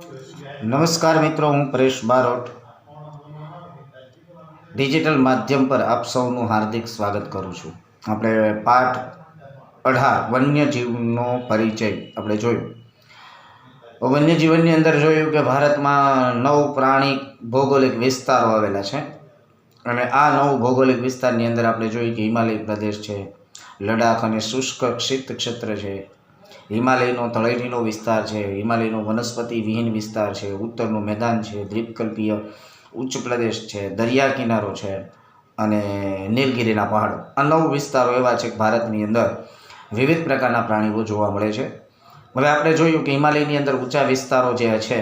नमस्कार मित्रों, हूँ परेश बारोट डिजिटल माध्यम पर आप सौનું हार्दिक स्वागत करूँ છું। આપણે પાઠ 18 વન્યજીવનો પરિચય આપણે જોયું। વન્યજીવનની અંદર જોયું કે ભારતમાં 9 પ્રાણી ભૌગોલિક વિસ્તારો આવેલા છે અને આ 9 ભૌગોલિક વિસ્તારની અંદર આપણે જોયું કે હિમાલય પ્રદેશ છે, લડાખ અને શુષ્ક ક્ષિત ક્ષેત્ર છે, હિમાલયનો તળેટીનો વિસ્તાર છે, હિમાલયનો વનસ્પતિ વિહીન વિસ્તાર છે, ઉત્તરનું મેદાન છે, દ્વીપકલ્પીય ઉચ્ચ પ્રદેશ છે, દરિયા કિનારો છે અને નીલગિરીના પહાડો। આ 9 વિસ્તારો એવા છે કે ભારતની અંદર વિવિધ પ્રકારના પ્રાણીઓ જોવા મળે છે। હવે આપણે જોયું કે હિમાલયની અંદર ઊંચા વિસ્તારો જે છે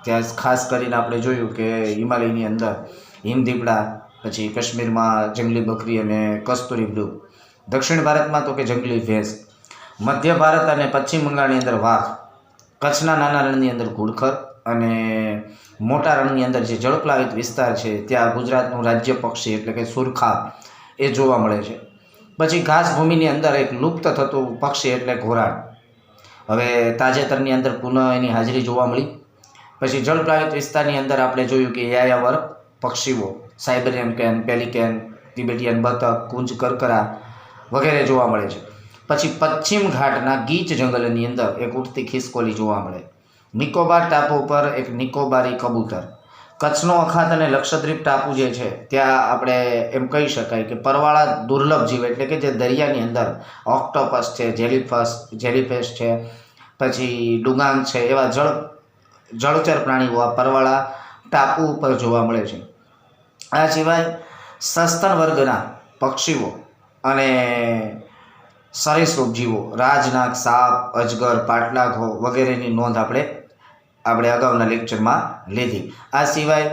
ત્યાં ખાસ કરીને આપણે જોયું કે હિમાલયની અંદર હિમદીપડા, પછી કાશ્મીરમાં જંગલી બકરી અને કસ્તુરી મૃગ, દક્ષિણ ભારતમાં તો કે જંગલી ભેંસ, મધ્ય ભારત અને પશ્ચિમ બંગાળની અંદર વાઘ, કચ્છના નાના રણની અંદર ઘુડખર અને મોટા રણની અંદર જે જળપ્લાવિત વિસ્તાર છે ત્યાં ગુજરાતનું રાજ્ય પક્ષી એટલે કે સુરખાબ એ જોવા મળે છે। પછી ઘાસભૂમિની અંદર એક લુપ્ત થતું પક્ષી એટલે ઘોરાડ, હવે તાજેતરની અંદર પુનઃ એની હાજરી જોવા મળી। પછી જળપ્લાવિત વિસ્તારની અંદર આપણે જોયું કે યાયાવર પક્ષીઓ સાઇબેરિયન કેન, પેલિકેન, તિબેટિયન બતક, કુંજ કરકરા વગેરે જોવા મળે છે। પછી પશ્ચિમ ઘાટના ગીચ જંગલની અંદર એક ઉડતી ખિસકોલી જોવા મળે। નિકોબાર ટાપુ પર એક નિકોબારી કબૂતર, કચ્છનો અખાત અને લક્ષદ્વીપ ટાપુ જે છે ત્યાં આપણે એમ કહી શકાય કે પરવાળા દુર્લભ જીવ એટલે કે જે દરિયાની અંદર ઓક્ટોપસ છે, જેલીફિશ છે, પછી ડુગાંગ છે, એવા જળચર પ્રાણીઓ આ પરવાળા ટાપુ ઉપર જોવા મળે છે। આ સિવાય સસ્તન વર્ગના પક્ષીઓ અને સરીસૃપ જીવો, રાજનાગ, સાપ, અજગર, પાટલા ઘો વગેરેની નોંધ આપણે અગાઉના લેક્ચરમાં લીધી। આ સિવાય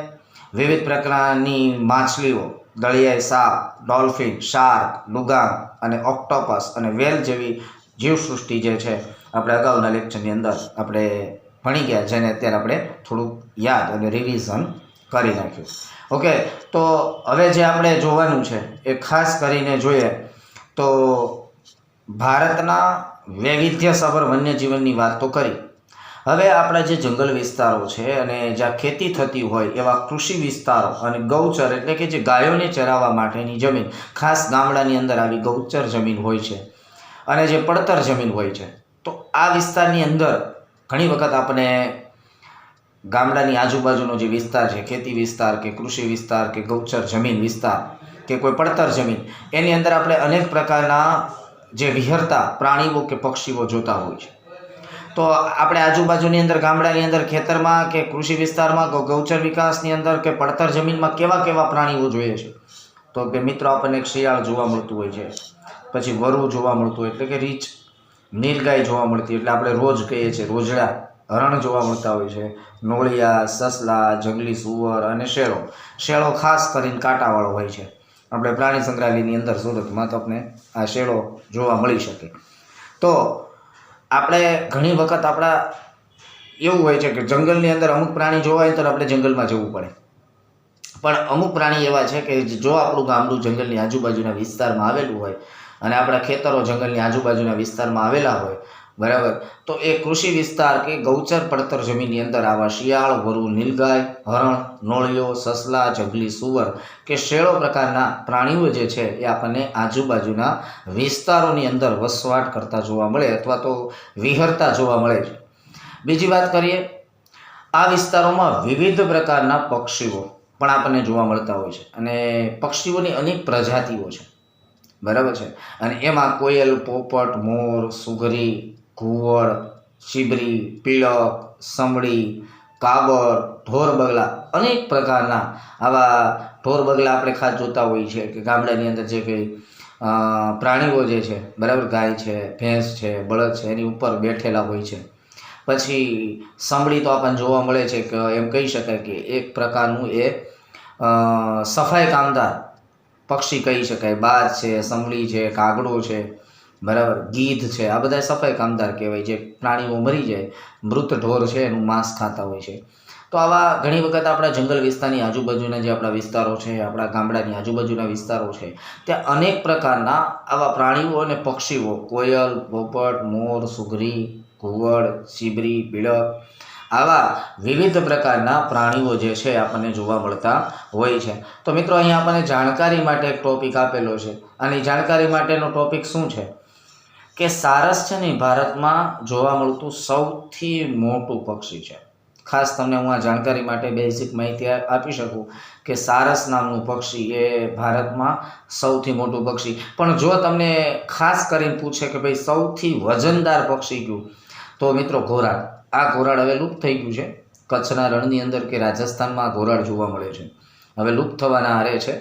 વિવિધ પ્રકારની માછલીઓ, દળિયાઈ સાપ, ડોલ્ફિન, શાર્ક, ડુગાંગ અને ઓક્ટોપસ અને વેલ જેવી જીવસૃષ્ટિ જે છે આપણે અગાઉના લેક્ચરની અંદર આપણે ભણી ગયા, જેને અત્યારે આપણે થોડુંક યાદ અને રિવિઝન કરી નાખ્યું। ઓકે, તો હવે જે આપણે જોવાનું છે એ ખાસ કરીને જોઈએ તો ભારતના વૈવિધ્યસભર વન્યજીવનની વાત તો કરી। હવે આપણા જે જંગલ વિસ્તારો છે અને જ્યાં ખેતી થતી હોય એવા કૃષિ વિસ્તારો અને ગૌચર એટલે કે જે ગાયોને ચરાવવા માટેની જમીન, ખાસ ગામડાની અંદર આવી ગૌચર જમીન હોય છે અને જે પડતર જમીન હોય છે, તો આ વિસ્તારની અંદર ઘણી વખત આપણે ગામડાની આજુબાજુનો જે વિસ્તાર છે, ખેતી વિસ્તાર કે કૃષિ વિસ્તાર કે ગૌચર જમીન વિસ્તાર કે કોઈ પડતર જમીન, એની અંદર આપણે અનેક પ્રકારના જે વિહરતા પ્રાણીઓ કે પક્ષીઓ જોતા હોય છે। તો આપણે આજુબાજુની અંદર ગામડાની અંદર ખેતરમાં કે કૃષિ વિસ્તારમાં ગૌચર વિકાસની અંદર કે પડતર જમીનમાં કેવા કેવા પ્રાણીઓ જોઈએ છે? તો કે મિત્રો આપણને એક શિયાળ જોવા મળતું હોય છે, પછી વરુ જોવા મળતું હોય એટલે કે રીંછ, નીલગાય જોવા મળતી એટલે આપણે રોજ કહીએ છીએ રોજડા, હરણ જોવા મળતા હોય છે, નોળિયા, સસલા, જંગલી સુવર અને શેળો ખાસ કરીને કાંટાવાળો હોય છે। આપણે પ્રાણી સંગ્રહાલયની અંદર સુરતમાં તો આપણે આ શેળો જોવા મળી શકે। તો આપણે ઘણી વખત આપણા એવું હોય છે કે જંગલની અંદર અમુક પ્રાણી જોવા હોય તો આપણે જંગલમાં જવું પડે, પણ અમુક પ્રાણી એવા છે કે જો આપણું ગામડું જંગલની આજુબાજુના વિસ્તારમાં આવેલું હોય અને આપણા ખેતરો જંગલની આજુબાજુના વિસ્તારમાં આવેલા હોય, બરાબર, તો એ કૃષિ વિસ્તાર કે ગૌચર પડતર જમીનની અંદર આવા શિયાળ, વરુ, નીલગાય, હરણ, નોળિયો, સસલા, જંગલી સુવર કે શેળો પ્રકારના પ્રાણીઓ જે છે એ આપણને આજુબાજુના વિસ્તારોની અંદર વસવાટ કરતા જોવા મળે અથવા તો વિહરતા જોવા મળે છે। બીજી વાત કરીએ, આ વિસ્તારોમાં વિવિધ પ્રકારના પક્ષીઓ પણ આપણને જોવા મળતા હોય છે અને પક્ષીઓની અનેક પ્રજાતિઓ છે, બરાબર છે, અને એમાં કોયલ, પોપટ, મોર, સુગરી, ઘુવડ, ચીબરી, પીળક, સમડી, કાબર, ઢોરબગલા, અનેક પ્રકારના આવા ઢોરબગલા આપણે ખાસ જોતા હોઈએ છીએ કે ગામડાની અંદર જે કંઈ પ્રાણીઓ જે છે, બરાબર, ગાય છે, ભેંસ છે, બળદ છે, એની ઉપર બેઠેલા હોય છે। પછી સમડી તો આપણને જોવા મળે છે કે એમ કહી શકાય કે એક પ્રકારનું એ સફાઈ કામદાર પક્ષી કહી શકાય। બાજ છે, સમડી છે, કાગડો છે, બરાબર, ગીધ છે, આ બધા સફાઈ કામદાર કહેવાય, જે પ્રાણીઓ મરી જાય, મૃત ઢોર છે એનું માંસ ખાતા હોય છે। તો આવા ઘણી વખત આપણા જંગલ વિસ્તારની આજુબાજુના જે આપણા વિસ્તારો છે, આપણા ગામડાની આજુબાજુના વિસ્તારો છે, ત્યાં અનેક પ્રકારના આવા પ્રાણીઓ અને પક્ષીઓ, કોયલ, પોપટ, મોર, સુગરી, ઘુવડ, ચીબરી, પીળક, આવા વિવિધ પ્રકારના પ્રાણીઓ જે છે આપણને જોવા મળતા હોય છે. તો મિત્રો અહીંયા આપણને જાણકારી માટે એક ટોપિક આપેલો છે અને જાણકારી માટેનો ટોપિક શું છે કે સારસ છે ને ભારતમાં જોવા મળતું સૌથી મોટું પક્ષી છે. ખાસ તમને હું આ જાણકારી માટે બેઝિક માહિતી આપી શકું કે સારસ નામનું પક્ષી એ ભારતમાં સૌથી મોટું પક્ષી. પણ જો તમને ખાસ કરીને પૂછે કે ભાઈ સૌથી વજનદાર પક્ષી કયું, તો મિત્રો ઘોરાડ. આ ઘોરાડ હવે લુપ્ત થઈ ગયું છે. કચ્છના રણની અંદર કે રાજસ્થાનમાં આ ઘોરાડ જોવા મળે છે, હવે લુપ્ત થવાના આરે છે.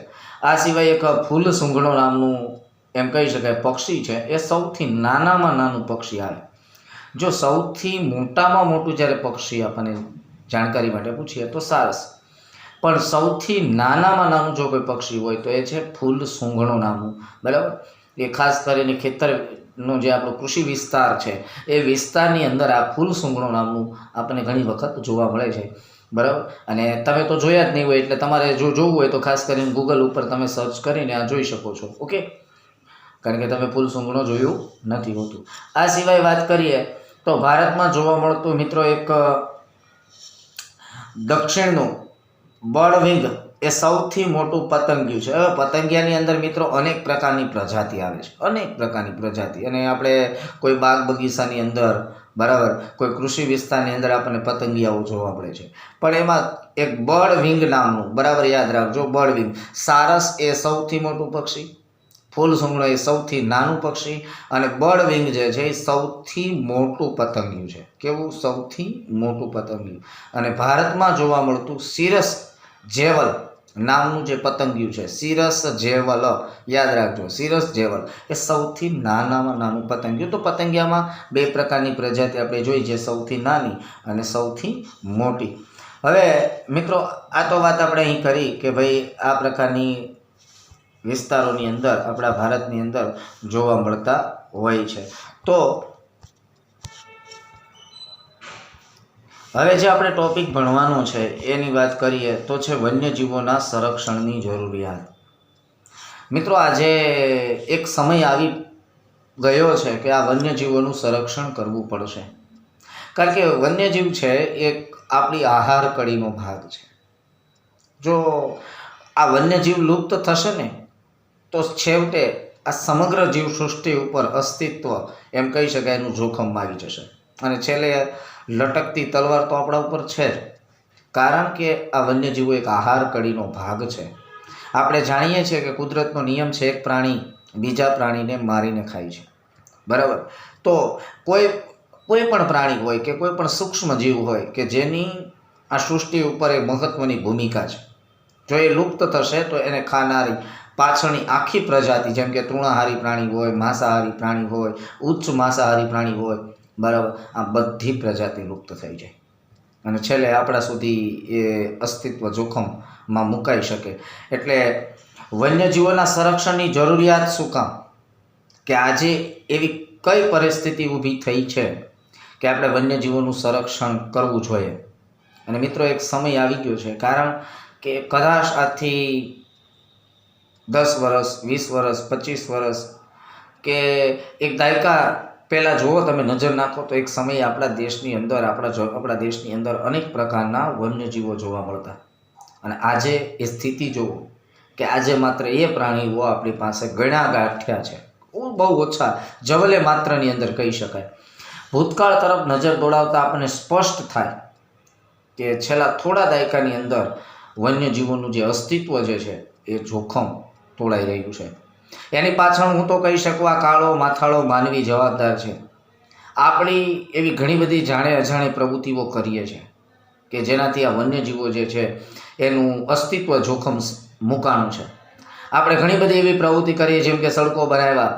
આ સિવાય એક ફૂલ સૂંઘણો નામનું એમ કહી શકાય પક્ષી છે, એ સૌથી નાનામાં નાનું પક્ષી આવે. જો સૌથી મોટામાં મોટું જ્યારે પક્ષી આપણને જાણકારી માટે પૂછીએ તો સારસ, પણ સૌથી નાનામાં નાનું જો કોઈ પક્ષી હોય તો એ છે ફૂલ સૂંઘણો નામનું. બરાબર, એ ખાસ કરીને ખેતરનો જે આપણો કૃષિ વિસ્તાર છે એ વિસ્તારની અંદર આ ફૂલ સૂંઘણો નામનું આપણને ઘણી વખત જોવા મળે છે. બરાબર, અને તમે તો જોયા જ નહીં હોય એટલે તમારે જો જોવું હોય તો ખાસ કરીને ગૂગલ ઉપર તમે સર્ચ કરીને આ જોઈ શકો છો. ઓકે, કારણ કે તમે ફૂલ સૂંઘણો જોયું નથી હોતું. આ સિવાય વાત કરીએ તો ભારતમાં જોવા મળતું મિત્રો એક દક્ષિણનું બર્ડવિંગ એ સૌથી મોટું પતંગિયું છે. હવે પતંગિયાની અંદર મિત્રો અનેક પ્રકારની પ્રજાતિ આવે છે, અનેક પ્રકારની પ્રજાતિ. અને આપણે કોઈ બાગ બગીચાની અંદર, બરાબર, કોઈ કૃષિ વિસ્તારની અંદર આપણને પતંગિયાઓ જોવા મળે છે. પણ એમાં એક બર્ડવિંગ નામનું, બરાબર યાદ રાખજો, બર્ડવિંગ. સારસ એ સૌથી મોટું પક્ષી, ફૂલ સૂંઘણો એ સૌથી નાનું પક્ષી, અને બર્ડવિંગ જે છે એ સૌથી મોટું પતંગિયું છે. કેવું? સૌથી મોટું પતંગિયું. અને ભારતમાં જોવા મળતું સિરસ જેવલ નામનું જે પતંગિયું છે, સિરસ જેવલ, યાદ રાખજો, સિરસ જેવલ એ સૌથી નાનામાં નાનું પતંગિયું. તો પતંગિયામાં બે પ્રકારની પ્રજાતિ આપણે જોઈ, જે સૌથી નાની અને સૌથી મોટી. હવે મિત્રો આ તો વાત આપણે અહીં કરી કે ભાઈ આ પ્રકારની વિસ્તારોની અંદર આપણા ભારતની અંદર જોવા મળતા હોય છે. તો હવે જે આપણે ટોપિક ભણવાનો છે એની વાત કરીએ તો છે વન્યજીવોના સંરક્ષણની જરૂરિયાત. મિત્રો આજે એક સમય આવી ગયો છે કે આ વન્યજીવોનું સંરક્ષણ કરવું પડશે, કારણ કે વન્યજીવ છે એક આપણી આહાર કડીનો ભાગ છે. જો આ વન્યજીવ લુપ્ત થશે ને તો છેવટે આ સમગ્ર જીવસૃષ્ટિ ઉપર અસ્તિત્વ એમ કહી શકાય એનું જોખમ આવી જશે. અને છેલ્લે લટકતી તલવાર તો આપણા ઉપર છે જ, કારણ કે આ વન્યજીવો એક આહાર કડીનો ભાગ છે. આપણે જાણીએ છીએ કે કુદરતનો નિયમ છે, એક પ્રાણી બીજા પ્રાણીને મારીને ખાય છે. બરાબર, તો કોઈ પણ પ્રાણી હોય કે કોઈ પણ સૂક્ષ્મ જીવ હોય કે જેની આ સૃષ્ટિ ઉપર એક મહત્વની ભૂમિકા છે, જો એ લુપ્ત થશે તો એને ખાનારી પાછળની આખી પ્રજાતિ, જેમ કે તૃણાહારી પ્રાણી હોય, માંસાહારી પ્રાણી હોય, ઉચ્ચ માંસાહારી પ્રાણી હોય, બરાબર, આ બધી પ્રજાતિ લુપ્ત થઈ જાય અને છેલ્લે આપણા સુધી એ અસ્તિત્વ જોખમમાં મુકાઈ શકે. એટલે વન્યજીવોના સંરક્ષણની જરૂરિયાત શું કામ? કે આજે એવી કઈ પરિસ્થિતિ ઊભી થઈ છે કે આપણે વન્યજીવોનું સંરક્ષણ કરવું જોઈએ. અને મિત્રો એક સમય આવી ગયો છે, કારણ કે કદાચ આજથી 10 વર્ષ, 20 વર્ષ, 25 વર્ષ કે એક દાયકા પહેલાં જુઓ તમે, નજર નાખો તો એક સમય આપણા દેશની અંદર આપણા દેશની અંદર અનેક પ્રકારના વન્યજીવો જોવા મળતા. અને આજે એ સ્થિતિ જુઓ કે આજે માત્ર એ પ્રાણીઓ આપણી પાસે ગણ્યા ગાંઠ્યા છે, બહુ ઓછા, જવલે માત્રની અંદર કહી શકાય. ભૂતકાળ તરફ નજર દોડાવતા આપણને સ્પષ્ટ થાય કે છેલ્લા થોડા દાયકાની અંદર વન્યજીવોનું જે અસ્તિત્વ જે છે એ જોખમ તોડાઈ રહ્યું છે. એની પાછળ હું તો કહી શકું આ કાળો માથાળો માનવી જવાબદાર છે. આપણી એવી ઘણી બધી જાણે અજાણી પ્રવૃત્તિઓ કરીએ છીએ કે જેનાથી આ વન્યજીવો જે છે એનું અસ્તિત્વ જોખમ મુકાણું છે. આપણે ઘણી બધી એવી પ્રવૃત્તિ કરીએ, જેમ કે સડકો બનાવ્યા,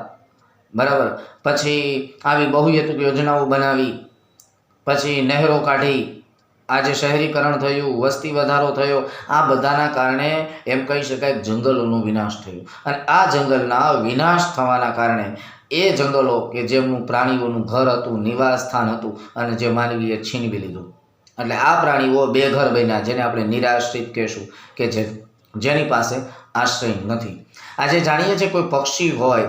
બરાબર, પછી આવી બહુહેતુક યોજનાઓ બનાવી, પછી નહેરો કાઢી, આજે શહેરીકરણ થયું, વસ્તી વધારો થયો. આ બધાના કારણે એમ કહી શકાય જંગલોનો વિનાશ થયો. અને આ જંગલના વિનાશ થવાના કારણે એ જંગલો કે જેમનું પ્રાણીઓનું ઘર હતું, નિવાસ સ્થાન હતું, અને જે માનવીએ છીનવી લીધું. એટલે આ પ્રાણીઓ બેઘર બન્યા, જેને આપણે નિરાશ્રિત કહેશું, કે જેની પાસે આશ્રય નથી. આજે જાણીએ છીએ કોઈ પક્ષી હોય,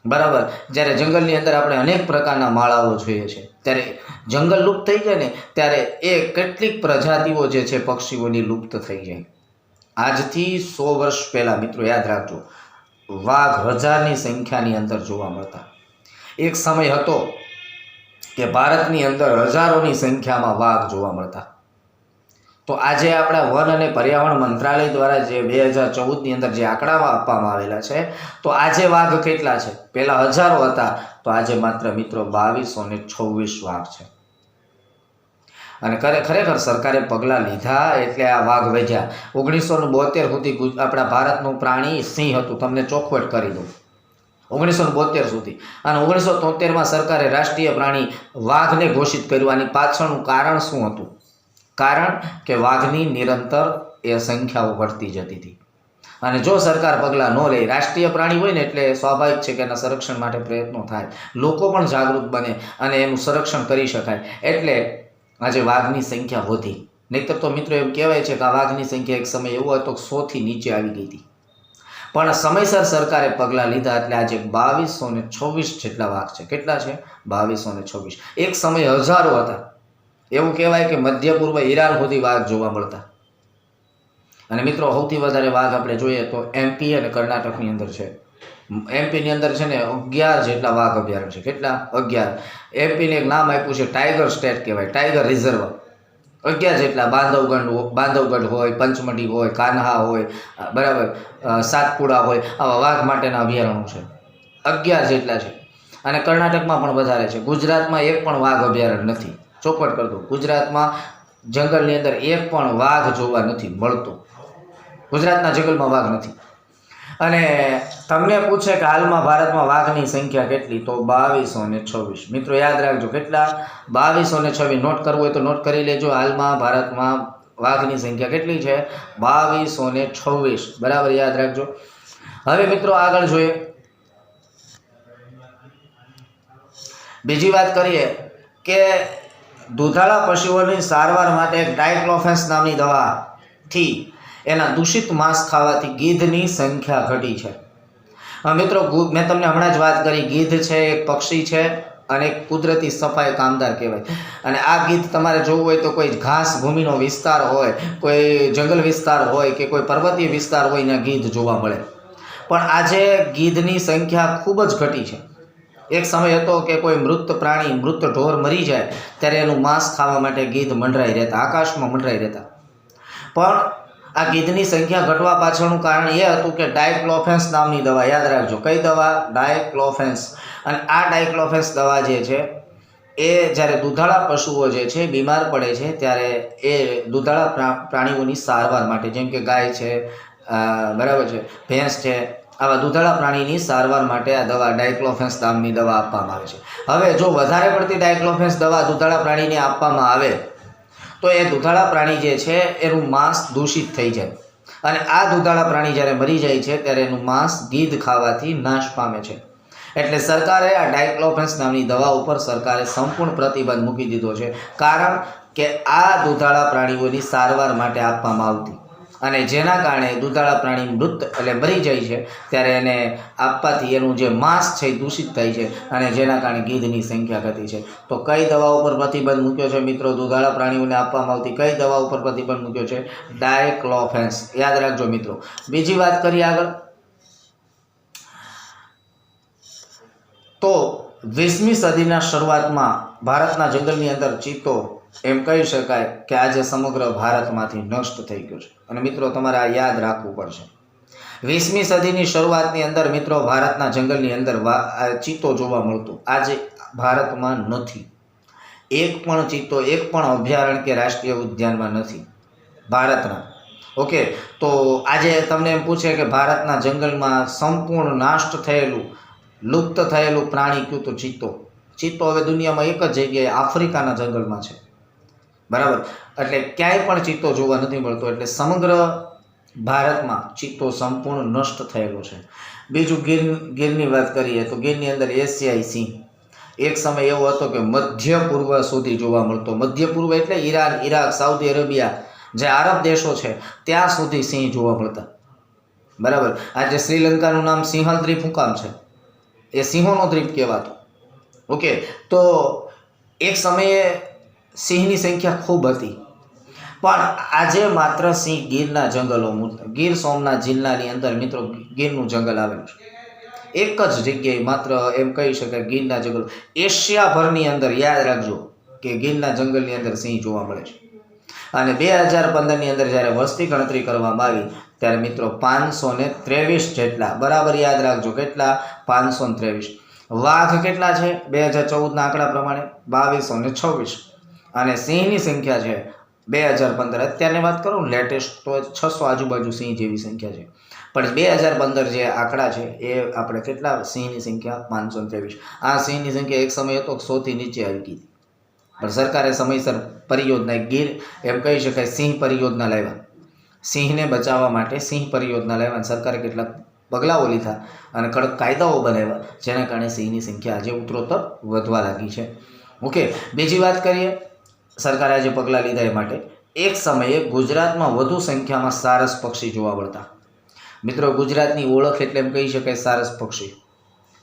બરાબર, જ્યારે જંગલની અંદર આપણે અનેક પ્રકારના માળાઓ જોઈએ છે, ત્યારે જંગલ લુપ્ત થઈ જાય ને ત્યારે એ કેટલીક પ્રજાતિઓ જે છે પક્ષીઓની લુપ્ત થઈ જાય. આજથી 100 વર્ષ પહેલાં મિત્રો યાદ રાખજો, વાઘ હજારની સંખ્યાની અંદર જોવા મળતા. એક સમય હતો કે ભારતની અંદર હજારોની સંખ્યામાં વાઘ જોવા મળતા. તો આજે આપણા વન અને પર્યાવરણ મંત્રાલય દ્વારા જે 2014ની અંદર જે આંકડામાં આપવામાં આવેલા છે, તો આજે વાઘ કેટલા છે? પહેલાં હજારો હતા, તો આજે માત્ર મિત્રો 2226 વાઘ છે. અને ખરેખર સરકારે પગલાં લીધા એટલે આ વાઘ વધ્યા. 1972 સુધી આપણા ભારતનું પ્રાણી સિંહ હતું, તમને ચોખવટ કરી દઉં, 1972 સુધી. અને 1973માં સરકારે રાષ્ટ્રીય પ્રાણી વાઘને ઘોષિત કર્યું. આની પાછળનું કારણ શું હતું? કારણ કે વાઘની નિરંતર એ સંખ્યાઓ ઘટતી જતી હતી. અને જો સરકાર પગલાં ન લે, રાષ્ટ્રીય પ્રાણી હોય ને એટલે સ્વાભાવિક છે કે એના સંરક્ષણ માટે પ્રયત્નો થાય, લોકો પણ જાગૃત બને અને એનું સંરક્ષણ કરી શકાય. એટલે આજે વાઘની સંખ્યા વધી. નહીંતર તો મિત્રો એમ કહેવાય છે કે આ વાઘની સંખ્યા એક સમય એવો હતો 100થી નીચે આવી ગઈ હતી. પણ સમયસર સરકારે પગલાં લીધા એટલે આજે 2226 જેટલા વાઘ છે. કેટલા છે? 2226. એક સમય હજારો હતા. એવું કહેવાય કે મધ્ય પૂર્વ ઈરાન સુધી વાઘ જોવા મળતા. અને મિત્રો સૌથી વધારે વાઘ આપણે જોઈએ તો એમપી અને કર્ણાટકની અંદર છે. એમપીની અંદર છે ને 11 જેટલા વાઘ અભયારણ્ય છે. કેટલા? 11. એમપીને એક નામ આપ્યું છે ટાઈગર સ્ટેટ કહેવાય, ટાઈગર રિઝર્વ. 11 જેટલા. બાંધવગઢ હોય, પંચમઢી હોય, કાન્હા હોય, બરાબર, સાતપુડા હોય, આવા વાઘ માટેના અભયારણ્યો છે. 11 જેટલા છે. અને કર્ણાટકમાં પણ વધારે છે. ગુજરાતમાં એક પણ વાઘ અભયારણ્ય નથી. ચોખવટ કરી દઉં, ગુજરાતમાં જંગલની અંદર એક પણ વાઘ જોવા નથી મળતો. ગુજરાતના જંગલમાં વાઘ નથી. અને તમને પૂછે કે હાલમાં ભારતમાં વાઘની સંખ્યા કેટલી, તો 2226. મિત્રો યાદ રાખજો, કેટલા? 2226. નોટ કરવું હોય તો નોટ કરી લેજો. હાલમાં ભારતમાં વાઘની સંખ્યા કેટલી છે? 2226. બરાબર, યાદ રાખજો. હવે મિત્રો આગળ જોઈએ. બીજી વાત કરીએ કે દૂધાળા પશુઓની સારવાર માટે ડાયક્લોફેન્સ નામની દવાથી એના દૂષિત માંસ ખાવાથી ગીધની સંખ્યા ઘટી છે. મિત્રો મેં તમને હમણાં જ વાત કરી, ગીધ છે એક પક્ષી છે અને એક કુદરતી સફાઈ કામદાર કહેવાય. અને આ ગીધ તમારે જોવું હોય તો કોઈ ઘાસ ભૂમિનો વિસ્તાર હોય, કોઈ જંગલ વિસ્તાર હોય કે કોઈ પર્વતીય વિસ્તાર હોય ને ગીધ જોવા મળે. પણ આજે ગીધની સંખ્યા ખૂબ જ ઘટી છે. એક સમય હતો કે કોઈ મૃત પ્રાણી, મૃત ઢોર મરી જાય ત્યારે એનું માંસ ખાવા માટે ગીધ મંડરાઈ રહેતા, આકાશમાં મંડરાઈ રહેતા. પણ આ ગીધની સંખ્યા ઘટવા પાછળનું કારણ એ હતું કે ડાયક્લોફેન્સ નામની દવા. યાદ રાખજો, કઈ દવા? ડાયક્લોફેન્સ. અને આ ડાયક્લોફેન્સ દવા જે છે એ જ્યારે દૂધાળા પશુઓ જે છે બીમાર પડે છે ત્યારે એ દૂધાળા પ્રાણીઓની સારવાર માટે, જેમ કે ગાય છે, બરાબર છે, ભેંસ છે, આવા દૂધાળા પ્રાણીની સારવાર માટે આ દવા ડાયક્લોફેન્સ નામની દવા આપવામાં આવે છે. હવે જો વધારે પડતી ડાયક્લોફેન્સ દવા દૂધાળા પ્રાણીને આપવામાં આવે તો એ દૂધાળા પ્રાણી જે છે એનું માંસ દૂષિત થઈ જાય. અને આ દૂધાળા પ્રાણી જ્યારે મરી જાય છે ત્યારે એનું માંસ ગીધ ખાવાથી નાશ પામે છે. એટલે સરકારે આ ડાયક્લોફેન્સ નામની દવા ઉપર સરકારે સંપૂર્ણ પ્રતિબંધ મૂકી દીધો છે. કારણ કે આ દૂધાળા પ્રાણીઓની સારવાર માટે આપવામાં આવતી, અને જેના કારણે દૂધાળા પ્રાણી મૃત એટલે મરી જાય છે ત્યારે એને આપવાથી એનું જે માંસ છે એ દૂષિત થાય છે, અને જેના કારણે ગીધની સંખ્યા ઘટી છે. તો કઈ દવા ઉપર પ્રતિબંધ મૂક્યો છે મિત્રો? દૂધાળા પ્રાણીઓને આપવામાં આવતી કઈ દવા ઉપર પ્રતિબંધ મૂક્યો છે? ડાયક્લોફેન્સ. યાદ રાખજો મિત્રો. બીજી વાત કરીએ આગળ. તો 20મી સદીના શરૂઆતમાં ભારતના જંગલની અંદર ચિત્તો એમ કહી શકાય કે આજે સમગ્ર ભારતમાંથી નષ્ટ થઈ ગયો છે. અને મિત્રો તમારે આ યાદ રાખવું પડશે. 20મી સદીની શરૂઆતની અંદર મિત્રો ભારતના જંગલની અંદર ચિત્તો જોવા મળતું. આજે ભારતમાં નથી. એક પણ ચિત્તો, એક પણ અભયારણ્ય કે રાષ્ટ્રીય ઉદ્યાનમાં નથી ભારતના. ઓકે, તો આજે તમને એમ પૂછે કે ભારતના જંગલમાં સંપૂર્ણ નાશ થયેલું, લુપ્ત થયેલું પ્રાણી કયું? તો ચિત્તો. ચિત્તો હવે દુનિયામાં એક જ જગ્યાએ આફ્રિકાના જંગલમાં છે. બરાબર, એટલે ક્યાંય પણ ચિત્તો જોવા નથી મળતો. એટલે સમગ્ર ભારતમાં ચિત્તો સંપૂર્ણ નષ્ટ થયેલો છે. બીજું ગીરની વાત કરીએ તો ગીરની અંદર એશિયાઈ સિંહ એક સમય એવો હતો કે મધ્ય પૂર્વ સુધી જોવા મળતો. મધ્ય પૂર્વ એટલે ઈરાન, ઈરાક, સાઉદી અરેબિયા, જે આરબ દેશો છે ત્યાં સુધી સિંહ જોવા મળતા. બરાબર, આજે શ્રીલંકાનું નામ સિંહલ દ્વીપ શું કામ છે? એ સિંહોનો દ્વીપ કહેવાતો. ઓકે, તો એક સમયે સિંહની સંખ્યા ખૂબ હતી, પણ આજે માત્ર સિંહ ગીરના જંગલો, ગીર સોમનાથ જિલ્લાની અંદર મિત્રો ગીરનું જંગલ આવેલું છે. એક જ જગ્યાએ માત્ર એમ કહી શકાય ગીરના જંગલો, એશિયાભરની અંદર યાદ રાખજો કે ગીરના જંગલની અંદર સિંહ જોવા મળે છે. અને 2015ની અંદર જ્યારે વસ્તી ગણતરી કરવામાં આવી ત્યારે મિત્રો 523 જેટલા, બરાબર યાદ રાખજો કેટલા, 523. વાઘ કેટલા છે 2014ના આંકડા પ્રમાણે 2226, અને સિંહની સંખ્યા છે 2015 અત્યારની વાત કરું લેટેસ્ટ તો 600 આજુબાજુ સિંહ જેવી સંખ્યા છે, પણ 2015 જે આંકડા છે એ આપણે કેટલા, સિંહની સંખ્યા 523. આ સિંહની સંખ્યા એક સમય હતો 100થી નીચે આવી ગઈ, પણ સરકારે સમયસર પરિયોજના, ગીર એમ કહી શકાય સિંહ પરિયોજના લાવ્યા, સિંહને બચાવવા માટે સિંહ પરિયોજના લાવ્યા. સરકારે કેટલાક પગલાઓ લીધા અને કડક કાયદાઓ બનાવ્યા, જેના કારણે સિંહની સંખ્યા આજે ઉત્તરોત્તર વધવા લાગી છે. ઓકે, બીજી વાત કરીએ સરકારે આજે પગલાં લીધા એ માટે. એક સમયે ગુજરાતમાં વધુ સંખ્યામાં સારસ પક્ષી જોવા મળતા. મિત્રો ગુજરાતની ઓળખ એટલે એમ કહી શકાય સારસ પક્ષી,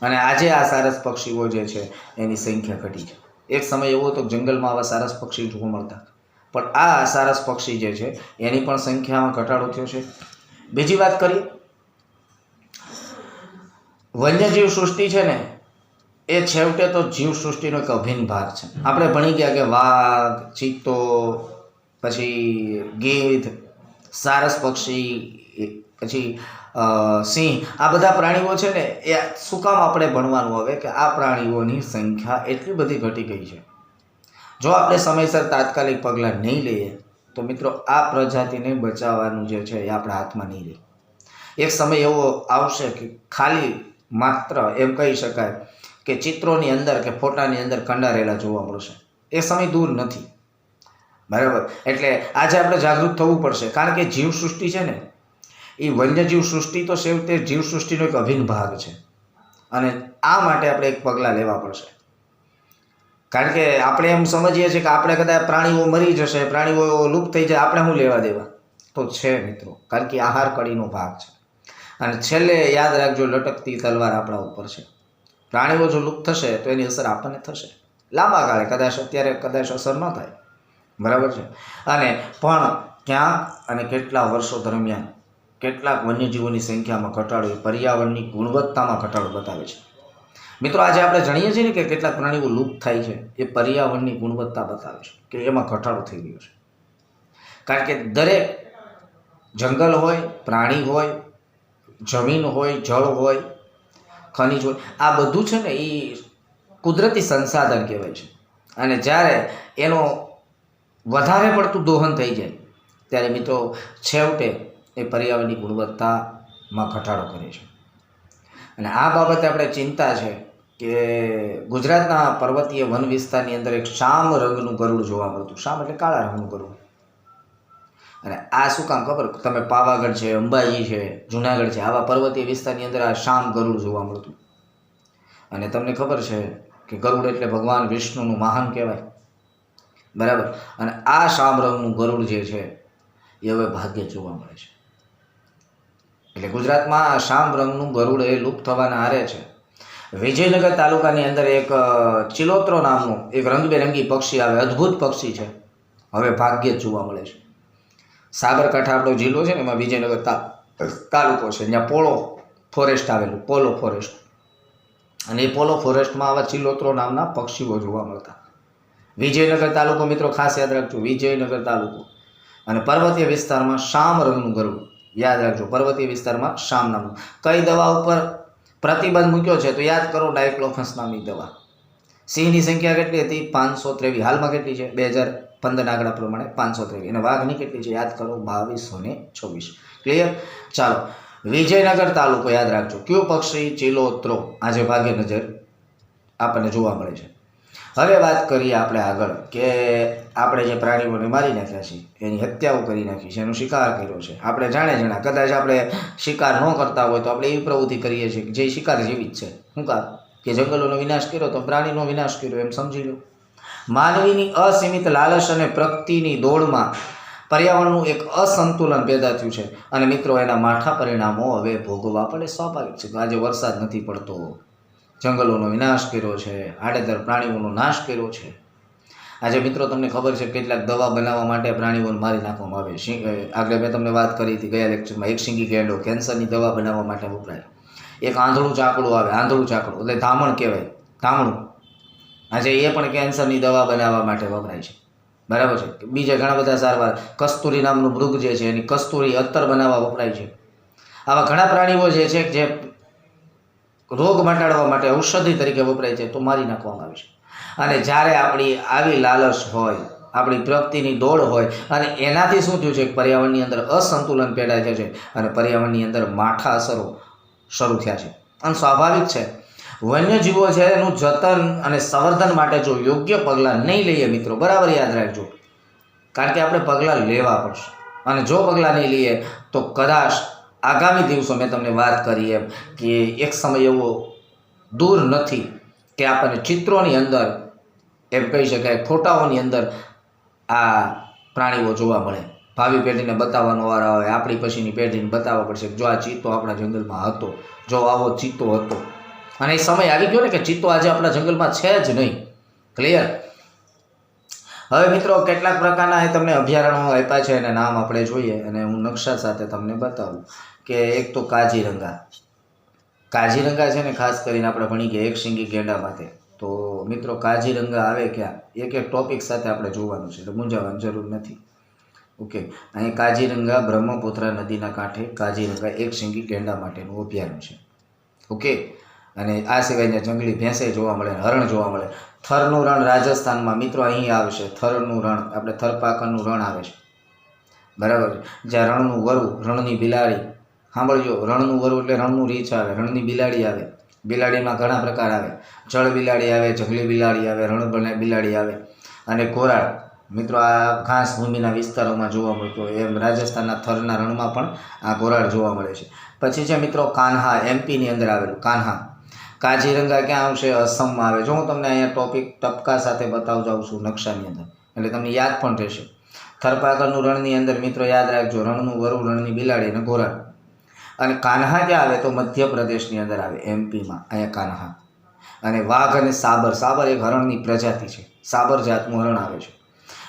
અને આજે આ સારસ પક્ષીઓ જે છે એની સંખ્યા ઘટી છે. એક સમય એવો હતો જંગલમાં આવા સારસ પક્ષી જોવા મળતા, પણ આ સારસ પક્ષી જે છે એની પણ સંખ્યામાં ઘટાડો થયો છે. બીજી વાત કરીએ, વન્યજીવ સૃષ્ટિ છે ને એ છેવટે તો જીવસૃષ્ટિનો એક અભિન્ન ભાગ છે. આપણે ભણી ગયા કે વાઘ, ચિત્તો, પછી ગીધ, સારસ પક્ષી, પછી સિંહ, આ બધા પ્રાણીઓ છે ને એ શું કામ આપણે ભણવાનું આવે કે આ પ્રાણીઓની સંખ્યા એટલી બધી ઘટી ગઈ છે. જો આપણે સમયસર તાત્કાલિક પગલાં નહીં લઈએ તો મિત્રો આ પ્રજાતિને બચાવવાનું જે છે એ આપણા હાથમાં નહીં રહે. એક સમય એવો આવશે કે ખાલી માત્ર એમ કહી શકાય કે ચિત્રોની અંદર કે ફોટાની અંદર કંડારેલા જોવા મળશે. એ સમય દૂર નથી, બરાબર. એટલે આજે આપણે જાગૃત થવું પડશે, કારણ કે જીવસૃષ્ટિ છે ને એ વન્યજીવ સૃષ્ટિ તો છેવટે જીવસૃષ્ટિનો એક અભિન્ન ભાગ છે, અને આ માટે આપણે એક પગલાં લેવા પડશે. કારણ કે આપણે એમ સમજીએ છીએ કે આપણે કદાચ પ્રાણીઓ મરી જશે, પ્રાણીઓ લુપ્ત થઈ જાય, આપણે શું લેવા દેવા, તો છે મિત્રો, કારણ કે આહાર કડીનો ભાગ છે. અને છેલ્લે યાદ રાખજો, લટકતી તલવાર આપણા ઉપર છે. પ્રાણીઓ જો લુપ્ત થશે તો એની અસર આપણને થશે લાંબા ગાળે, કદાચ અત્યારે કદાચ અસર ન થાય, બરાબર છે. અને પણ ક્યાંક અને કેટલા વર્ષો દરમિયાન કેટલાક વન્યજીવોની સંખ્યામાં ઘટાડો એ પર્યાવરણની ગુણવત્તામાં ઘટાડો બતાવે છે. મિત્રો આજે આપણે જાણીએ છીએ ને કે કેટલાક પ્રાણીઓ લુપ્ત થાય છે, એ પર્યાવરણની ગુણવત્તા બતાવે છે કે એમાં ઘટાડો થઈ ગયો છે. કારણ કે દરેક જંગલ હોય, પ્રાણી હોય, જમીન હોય, જળ હોય, ખનિજ હોય, આ બધું છે ને એ કુદરતી સંસાધન કહેવાય છે. અને જ્યારે એનો વધારે પડતું દોહન થઈ જાય ત્યારે મિત્રો છેવટે એ પર્યાવરણની ગુણવત્તામાં ઘટાડો કરે છે. અને આ બાબતે આપણે ચિંતા છે કે ગુજરાતના પર્વતીય વન વિસ્તારની અંદર એક શામ રંગનું ગરુડ જોવા મળતું. શામ એટલે કાળા રંગનું ગરુડ. અને આ શું કામ ખબર, તમે પાવાગઢ છે, અંબાજી છે, જુનાગઢ છે, આવા પર્વતીય વિસ્તારની અંદર આ શામ ગરુડ જોવા મળતું. અને તમને ખબર છે કે ગરુડ એટલે ભગવાન વિષ્ણુનું વાહન કહેવાય, બરાબર. અને આ શામ રંગનું ગરુડ જે છે એ હવે ભાગ્યે જોવા મળે છે. એટલે ગુજરાતમાં શામ રંગનું ગરુડ એ લુપ્ત થવાના આરે છે. વિજયનગર તાલુકાની અંદર એક ચિલોત્રો નામનું એક રંગબેરંગી પક્ષી આવે, અદ્ભુત પક્ષી છે, હવે ભાગ્યે જ જોવા મળે છે. સાબરકાંઠા આપણો જિલ્લો છે ને એમાં વિજયનગર તાલુકો છે, ત્યાં પોલો ફોરેસ્ટ આવેલું, પોલો ફોરેસ્ટ. અને એ પોલો ફોરેસ્ટમાં આવા ચિલોત્રો નામના પક્ષીઓ જોવા મળતા. વિજયનગર તાલુકો મિત્રો ખાસ યાદ રાખજો, વિજયનગર તાલુકો. અને પર્વતીય વિસ્તારમાં શામ રંગનું ગરુડ, યાદ રાખજો, પર્વતીય વિસ્તારમાં શામ નામનું. કઈ દવા ઉપર પ્રતિબંધ મૂક્યો છે તો યાદ કરો, ડાયક્લોફેન્સ નામની દવા. સિંહની સંખ્યા કેટલી હતી, 523. હાલમાં કેટલી છે, 2015 આંકડા પ્રમાણે 523. અને વાઘની કેટલી છે યાદ કરો, 2226. ક્લિયર? ચાલો, વિજયનગર તાલુકો યાદ રાખજો. કયો પક્ષી? ચિલોત્રો. આજે ભાગ્ય નજર આપણને જોવા મળે છે. હવે વાત કરીએ આપણે આગળ કે આપણે જે પ્રાણીઓને મારી નાખ્યા છે, એની હત્યાઓ કરી નાખી છે, એનો શિકાર કર્યો છે. આપણે જાણે કદાચ આપણે શિકાર ન કરતા હોય તો આપણે એવી પ્રવૃત્તિ કરીએ છીએ જે શિકાર જેવી જ છે. શું કામ કે જંગલોનો વિનાશ કર્યો તો પ્રાણીનો વિનાશ કર્યો, એમ સમજી લો. માનવીની અસીમિત લાલચ અને પ્રગતિની દોડમાં પર્યાવરણનું એક અસંતુલન પેદા થયું છે. અને મિત્રો એના માઠા પરિણામો હવે ભોગવવા પડે, સ્વાભાવિક છે. આજે વરસાદ નથી પડતો, જંગલોનો વિનાશ કર્યો છે, આડેધડ પ્રાણીઓનો નાશ કર્યો છે, આજે મિત્રો તમને ખબર છે કેટલાક દવા બનાવવા માટે પ્રાણીઓને મારી નાખવામાં આવે છે. આગળ મેં તમને વાત કરી હતી ગયા લેક્ચરમાં, એક શીંગી ગેંડો કેન્સરની દવા બનાવવા માટે વપરાય. એક આંધળું ચાકડું આવે, આંધળું ચાકડું એટલે ધામણ કહેવાય, ધામણું. આજે એ પણ કેન્સરની દવા બનાવવા માટે વપરાય છે, બરાબર છે. બીજા ઘણા બધા સારવાર, કસ્તુરી નામનું મૃગ જે છે એની કસ્તુરી અત્તર બનાવવા વપરાય છે. આવા ઘણા પ્રાણીઓ જે છે જે રોગ મટાડવા માટે ઔષધિ તરીકે વપરાય છે, તો મારી નાખવામાં આવે છે. અને જ્યારે આપણી આવી લાલચ હોય, આપણી પ્રગતિની દોડ હોય અને એનાથી શું થયું છે, પર્યાવરણની અંદર અસંતુલન પેદા થયું છે અને પર્યાવરણની અંદર માઠા અસરો શરૂ થયા છે. અને સ્વાભાવિક છે, વન્યજીવો છે એનું જતન અને સંવર્ધન માટે જો યોગ્ય પગલાં નહીં લઈએ મિત્રો, બરાબર યાદ રાખજો, કારણ કે આપણે પગલાં લેવા પડશે. અને જો પગલાં નહીં લઈએ તો કદાચ આગામી દિવસો મેં તમને વાત કરી એમ કે એક સમય એવો દૂર નથી કે આપણને ચિત્રોની અંદર એમ કહી શકાય, ફોટાઓની અંદર આ પ્રાણીઓ જોવા મળે. ભાવિ પેઢીને બતાવવાનો વાર આવે, આપણી પછીની પેઢીને બતાવવા પડશે જો આ ચિત્તો આપણા જંગલમાં હતો, જો આવો ચિત્તો હતો. અને એ સમય આવી ગયો ને કે ચિત્તો આજે આપણા જંગલમાં છે જ નહીં. ક્લિયર? હવે મિત્રો કેટલાક પ્રકારના તમને અભયારણ્યો આપ્યા છે અને નામ આપણે જોઈએ અને હું નકશા સાથે તમને બતાવું કે એક તો કાજીરંગા. કાજીરંગા છે ને ખાસ કરીને આપણે ભણી ગયા એક શીંગી ગેંડા માટે. તો મિત્રો કાજીરંગા આવે ક્યાં, એક એક ટોપિક સાથે આપણે જોવાનું છે, એટલે મૂંઝાવાની જરૂર નથી. ઓકે, અહીં કાજીરંગા બ્રહ્મપુત્ર નદીના કાંઠે કાજીરંગા એક શીંગી ગેંડા માટેનું અભયારણ્ય છે. ઓકે, અને આ સિવાયના જંગલી ભેંસે જોવા મળે, હરણ જોવા મળે. થરનું રણ રાજસ્થાનમાં મિત્રો અહીં આવશે. થરનું રણ આપણે થરપાકરનું રણ આવે છે, બરાબર છે. જ્યાં રણનું વરુ, રણની બિલાડી, સાંભળજો, રણનું વરુ એટલે રણનું રીંછ આવે, રણની બિલાડી આવે. બિલાડીમાં ઘણા પ્રકાર આવે, જળ બિલાડી આવે, જંગલી બિલાડી આવે, રણ બિલાડી આવે અને ઘોરાડ. મિત્રો આ ઘાસ ભૂમિના વિસ્તારોમાં જોવા મળતો, એમ રાજસ્થાનના થરના રણમાં પણ આ ઘોરાડ જોવા મળે છે. પછી છે મિત્રો કાન્હા, એમપીની અંદર આવેલું કાન્હા. કાજીરંગા ક્યાં આવશે? અસમમાં આવે. જો હું તમને અહીંયા ટોપિક ટપકા સાથે બતાવવા જાઉં છું નકશાની અંદર, એટલે તમને યાદ પણ રહેશે. થરપાકરનું રણની અંદર મિત્રો યાદ રાખજો, રણનું વરુ, રણની બિલાડી અને ઘોરાડ. અને કાન્હા ક્યાં આવે? તો મધ્યપ્રદેશની અંદર આવે, એમપીમાં, અહીંયા કાન્હા. અને વાઘ અને સાબર, સાબર એક હરણની પ્રજાતિ છે, સાબર જાતનું હરણ આવે છે.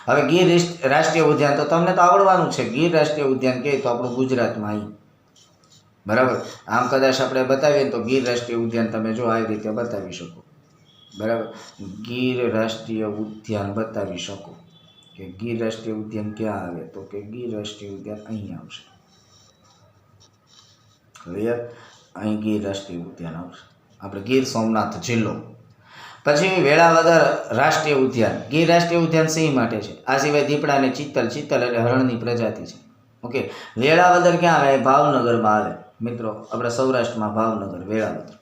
હવે ગીર રાષ્ટ્રીય ઉદ્યાન તો તમને તો આવડવાનું છે. ગીર રાષ્ટ્રીય ઉદ્યાન કહે તો આપણું ગુજરાતમાં અહીં, બરાબર. આમ કદાચ આપણે બતાવીએ તો ગીર રાષ્ટ્રીય ઉદ્યાન તમે જો આવી રીતે બતાવી શકો, બરાબર. ગીર રાષ્ટ્રીય ઉદ્યાન બતાવી શકો કે ગીર રાષ્ટ્રીય ઉદ્યાન ક્યાં આવે, તો કે ગીર રાષ્ટ્રીય ઉદ્યાન અહીં આવશે. ક્લિયર? અહીં ગીર રાષ્ટ્રીય ઉદ્યાન આવશે, આપણે ગીર સોમનાથ જિલ્લો. પછી વેળાવદર રાષ્ટ્રીય ઉદ્યાન. ગીર રાષ્ટ્રીય ઉદ્યાન સિંહ માટે છે. આ સિવાય દીપડા અને ચિત્તલ, ચિત્તલ એટલે હરણની પ્રજાતિ છે. ઓકે, વેળાવદર ક્યાં આવે? ભાવનગરમાં આવે મિત્રો, આપણે સૌરાષ્ટ્રમાં ભાવનગર, વેળાવદર,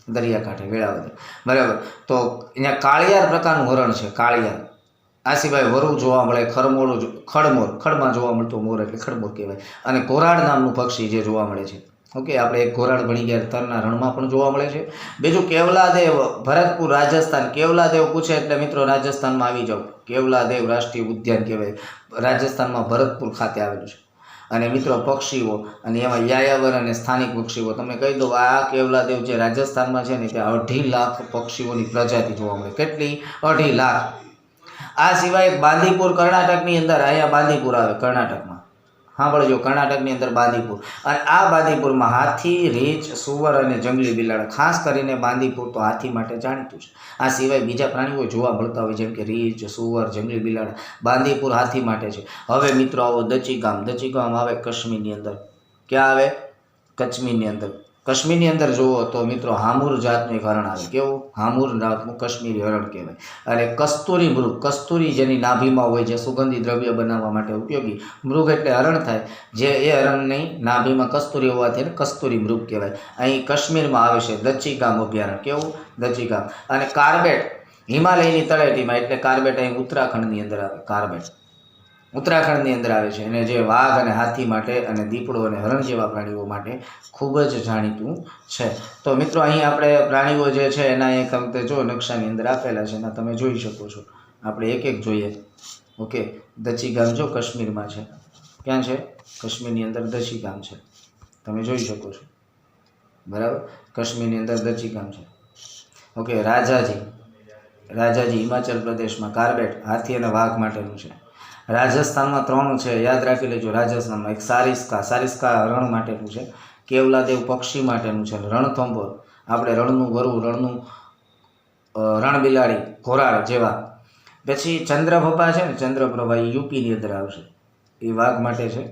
દરિયાકાંઠે વેળાવદર, બરાબર. તો અહીંયા કાળિયાર પ્રકારનું હરણ છે, કાળિયાર. આ સિવાય વરુ જોવા મળે, ખડમોર, ખડમાં જોવા મળતો મોર એટલે ખડમોર કહેવાય. અને ઘોરાડ નામનું પક્ષી જે જોવા મળે છે. ઓકે, આપણે એક ઘોરાડ ભણી ગયા, તરના રણમાં પણ જોવા મળે છે. બીજું કેવલાદેવ, ભરતપુર, રાજસ્થાન. કેવલાદેવ પૂછે એટલે મિત્રો રાજસ્થાનમાં આવી જાઓ. કેવલાદેવ રાષ્ટ્રીય ઉદ્યાન કહેવાય, રાજસ્થાનમાં ભરતપુર ખાતે આવેલું છે. અને મિત્રો પક્ષીઓ, અને એમાં યાયાવર અને સ્થાનિક પક્ષીઓ તમને કહી દઉં, આ કેવલાદેવ જે રાજસ્થાનમાં છે ને ત્યાં 2.5 લાખ પક્ષીઓની પ્રજાતિ જોવા મળે. કેટલી? 2.5 લાખ. આ સિવાય બાંદીપુર કર્ણાટકની અંદર, અહીંયા બાંદીપુર આવે કર્ણાટકમાં, સાંભળજો, કર્ણાટકની અંદર બાંદીપુર. અને આ બાંદીપુરમાં હાથી, રીંછ, સુવર અને જંગલી બિલાડા, ખાસ કરીને બાંદીપુર તો હાથી માટે જાણીતું છે. આ સિવાય બીજા પ્રાણીઓ જોવા મળતા હોય, જેમ કે રીંછ, સુવર, જંગલી બિલાડા. બાંદીપુર હાથી માટે છે. હવે મિત્રો આવો દચીગામ. દચીગામ આવે કશ્મીરની અંદર. ક્યાં આવે? કશ્મીરની અંદર. કાશ્મીરની અંદર જુઓ તો મિત્રો હામુર જાતનું એક હરણ આવે. કેવું? હામુર જાતનું કાશ્મીરી હરણ કહેવાય. અને કસ્તુરી મૃગ, કસ્તુરી જેની નાભીમાં હોય, જે સુગંધી દ્રવ્ય બનાવવા માટે ઉપયોગી. મૃગ એટલે હરણ થાય, જે એ હરણની નાભીમાં કસ્તુરી હોવાથી એને કસ્તુરી મૃગ કહેવાય. અહીં કાશ્મીરમાં આવે છે દચીગામ અભયારણ્ય. કેવું? દચીગામ. અને કાર્બેટ, હિમાલયની તળેટીમાં, એટલે કાર્બેટ અહીં ઉત્તરાખંડની અંદર આવે. કાર્બેટ ઉત્તરાખંડની અંદર આવે છે, અને જે વાઘ અને હાથી માટે અને દીપડો અને હરણ જેવા પ્રાણીઓ માટે ખૂબ જ જાણીતું છે. તો મિત્રો અહીં આપણે પ્રાણીઓ જે છે એના એક તમે જો નકશાની અંદર આપેલા છે, એના તમે જોઈ શકો છો. આપણે એક એક જોઈએ. ઓકે, દચીગામ જો કાશ્મીરમાં છે. ક્યાં છે? કાશ્મીરની અંદર દચીગામ છે, તમે જોઈ શકો છો, બરાબર. કાશ્મીરની અંદર દચીગામ છે. ઓકે, રાજાજી, રાજાજી હિમાચલ પ્રદેશમાં કાર્બેટ હાથી અને વાઘ માટેનું છે. રાજસ્થાનમાં 3 છે, યાદ રાખી લેજો. રાજસ્થાનમાં એક સારિસ્કા રણ માટેનું છે, કેવલાદેવ પક્ષી માટેનું છે, રણથંભોર આપણે રણનું વરુ, રણનું રણબિલાડી, ઘોરાડ જેવા. પછી ચંદ્રપ્રભા છે ને, ચંદ્રપ્રભા એ યુપીની અંદર આવશે, એ વાઘ માટે છે.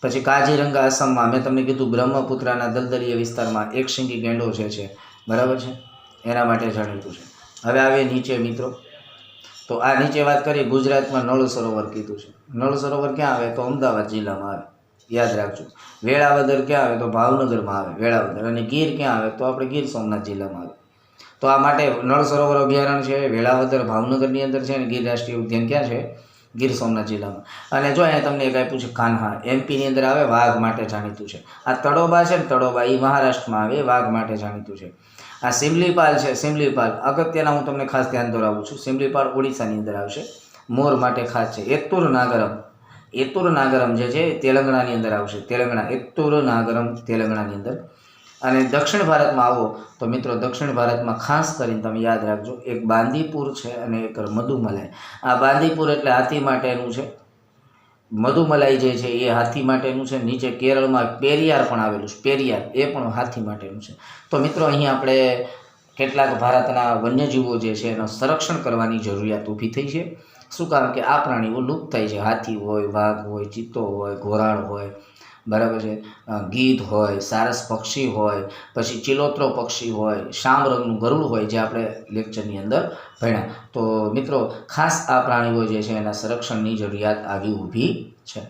પછી કાજીરંગા આસામમાં, મેં તમને કીધું બ્રહ્મપુત્રાના દલદલીય વિસ્તારમાં એક શીંગી ગેંડો છે, બરાબર છે, એના માટે જાણીતું છે. હવે આવે નીચે મિત્રો, તો આ નીચે વાત કરીએ. ગુજરાતમાં નળ સરોવર કીધું છે. નળ સરોવર ક્યાં આવે? તો અમદાવાદ જિલ્લામાં આવે, યાદ રાખજો. વેળાવદર ક્યાં આવે? તો ભાવનગરમાં આવે વેળાવદર. અને ગીર ક્યાં આવે? તો આપણે ગીર સોમનાથ જિલ્લામાં આવે. તો આ માટે નળ સરોવર અભયારણ્ય છે વેળાવદર ભાવનગરની અંદર છે, અને ગીર રાષ્ટ્રીય ઉદ્યાન ક્યાં છે? ગીર સોમનાથ જિલ્લામાં. અને જો અહીંયા તમને એક આપ્યું છે કાન્હા, એમપીની અંદર આવે, વાઘ માટે જાણીતું છે. આ તડોબા છે ને, તડોબા એ મહારાષ્ટ્રમાં આવે, વાઘ માટે જાણીતું છે. આ સિમલીપાલ છે, સિમલીપાલ અગત્યના હું તમને ખાસ ધ્યાન દોરાવું છું. સિમલીપાલ ઓડિશાની અંદર આવશે, મોર માટે ખાસ છે. એતુર નાગરમ જે છે તેલંગાણાની અંદર આવશે, એતુર નાગરમ તેલંગાણાની અંદર. અને દક્ષિણ ભારતમાં આવો તો મિત્રો, દક્ષિણ ભારતમાં ખાસ કરીને તમે યાદ રાખજો, એક બાંદીપુર છે અને એક મધુમલાઈ. આ બાંદીપુર એટલે હાથી માટેનું છે, મધુમલાઈ જે છે એ હાથી માટેનું છે. નીચે કેરળમાં પેરિયાર પણ આવેલું છે, પેરિયાર એ પણ હાથી માટેનું છે. તો મિત્રો અહીં આપણે કેટલાક ભારતના વન્યજીવો જે છે એનું સંરક્ષણ કરવાની જરૂરિયાત ઊભી થઈ છે. શું કારણ કે આ પ્રાણીઓ લુપ્ત થાય છે. હાથી હોય, વાઘ હોય, ચિત્તો હોય, ઘોરાડ હોય, બરાબર છે, ગીધ હોય, સારસ પક્ષી હોય, પછી ચિલોત્રો પક્ષી હોય, શામ રંગનું ગરુડ હોય, જે આપણે લેક્ચરની અંદર ભણ્યા. તો મિત્રો ખાસ આ પ્રાણીઓ જે છે એના સંરક્ષણની જરૂરિયાત આવી ઊભી છે.